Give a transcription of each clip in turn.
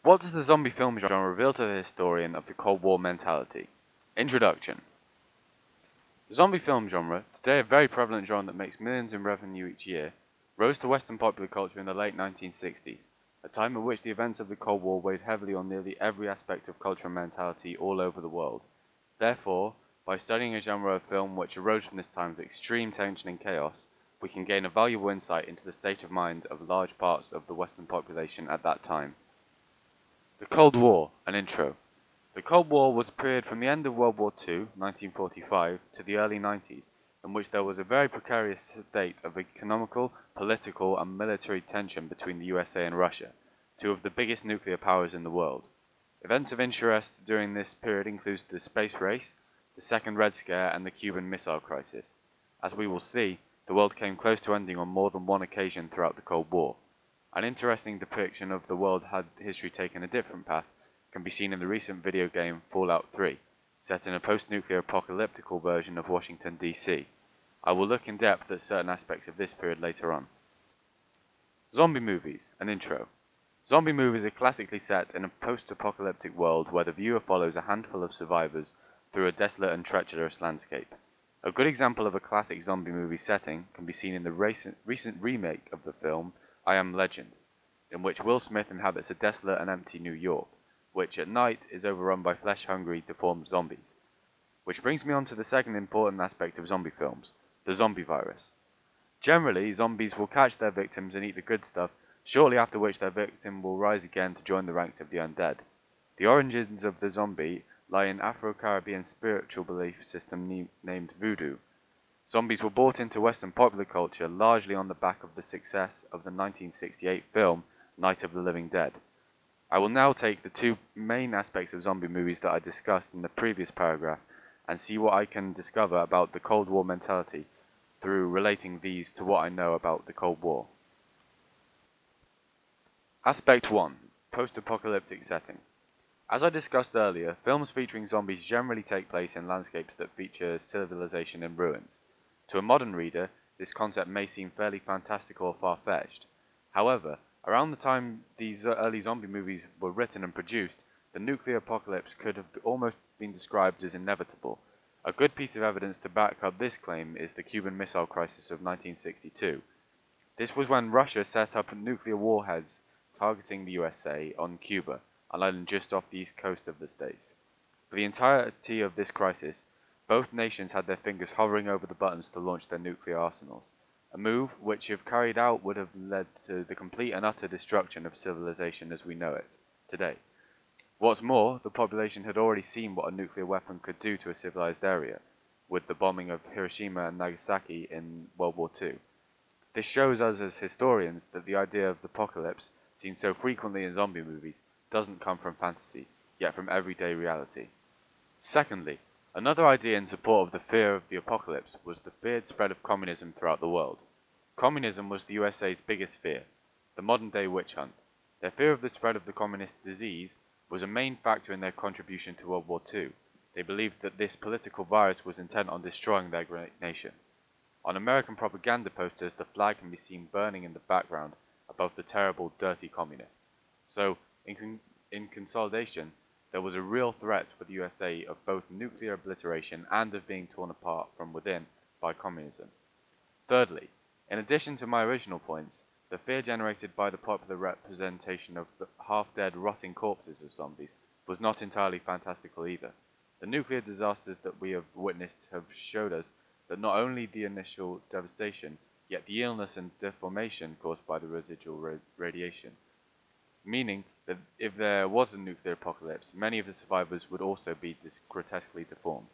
What does the zombie film genre reveal to the historian of the Cold War mentality? Introduction. The zombie film genre, today a very prevalent genre that makes millions in revenue each year, rose to Western popular culture in the late 1960s, a time at which the events of the Cold War weighed heavily on nearly every aspect of culture and mentality all over the world. Therefore, by studying a genre of film which arose from this time of extreme tension and chaos, we can gain a valuable insight into the state of mind of large parts of the Western population at that time. The Cold War, an intro. The Cold War was a period from the end of World War II, 1945, to the early 90s, in which there was a very precarious state of economical, political, and military tension between the USA and Russia, two of the biggest nuclear powers in the world. Events of interest during this period include the space race, the Second Red Scare, and the Cuban Missile Crisis. As we will see, the world came close to ending on more than one occasion throughout the Cold War. An interesting depiction of the world had history taken a different path can be seen in the recent video game Fallout 3, set in a post-nuclear apocalyptical version of Washington, D.C. I will look in depth at certain aspects of this period later on. Zombie movies, an intro. Zombie movies are classically set in a post-apocalyptic world where the viewer follows a handful of survivors through a desolate and treacherous landscape. A good example of a classic zombie movie setting can be seen in the recent remake of the film I Am Legend, in which Will Smith inhabits a desolate and empty New York, which at night is overrun by flesh-hungry, deformed zombies. Which brings me on to the second important aspect of zombie films, the zombie virus. Generally, zombies will catch their victims and eat the good stuff, shortly after which their victim will rise again to join the ranks of the undead. The origins of the zombie lie in Afro-Caribbean spiritual belief system named voodoo. Zombies were brought into Western popular culture largely on the back of the success of the 1968 film Night of the Living Dead. I will now take the two main aspects of zombie movies that I discussed in the previous paragraph and see what I can discover about the Cold War mentality through relating these to what I know about the Cold War. Aspect 1. Post-apocalyptic setting. As I discussed earlier, films featuring zombies generally take place in landscapes that feature civilization in ruins. To a modern reader, this concept may seem fairly fantastical or far-fetched. However, around the time these early zombie movies were written and produced, the nuclear apocalypse could have almost been described as inevitable. A good piece of evidence to back up this claim is the Cuban Missile Crisis of 1962. This was when Russia set up nuclear warheads targeting the USA on Cuba, an island just off the east coast of the States. For the entirety of this crisis, both nations had their fingers hovering over the buttons to launch their nuclear arsenals, a move which, if carried out, would have led to the complete and utter destruction of civilization as we know it today. What's more, the population had already seen what a nuclear weapon could do to a civilized area, with the bombing of Hiroshima and Nagasaki in World War II. This shows us as historians that the idea of the apocalypse, seen so frequently in zombie movies, doesn't come from fantasy, yet from everyday reality. Secondly, another idea in support of the fear of the apocalypse was the feared spread of communism throughout the world. Communism was the USA's biggest fear, the modern-day witch hunt. Their fear of the spread of the communist disease was a main factor in their contribution to World War II. They believed that this political virus was intent on destroying their great nation. On American propaganda posters, the flag can be seen burning in the background above the terrible, dirty communists. So, in consolidation, there was a real threat for the USA of both nuclear obliteration and of being torn apart from within by communism. Thirdly, in addition to my original points, the fear generated by the popular representation of the half-dead, rotting corpses of zombies was not entirely fantastical either. The nuclear disasters that we have witnessed have showed us that not only the initial devastation, yet the illness and deformation caused by the residual radiation. Meaning that if there was a nuclear apocalypse, many of the survivors would also be grotesquely deformed.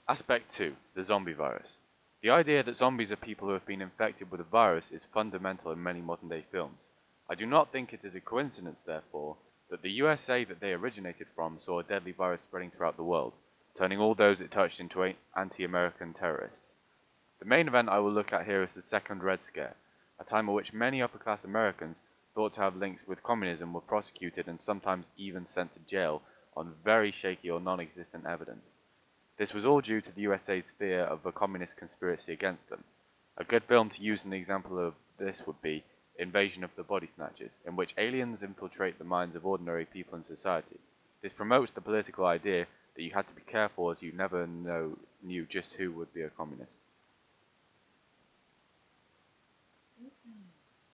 Aspect 2. The zombie virus. The idea that zombies are people who have been infected with a virus is fundamental in many modern-day films. I do not think it is a coincidence, therefore, that the USA that they originated from saw a deadly virus spreading throughout the world, turning all those it touched into anti-American terrorists. The main event I will look at here is the Second Red Scare, a time at which many upper-class Americans thought to have links with communism were prosecuted and sometimes even sent to jail on very shaky or non-existent evidence. This was all due to the USA's fear of a communist conspiracy against them. A good film to use an example of this would be Invasion of the Body Snatchers, in which aliens infiltrate the minds of ordinary people in society. This promotes the political idea that you had to be careful as you never knew just who would be a communist.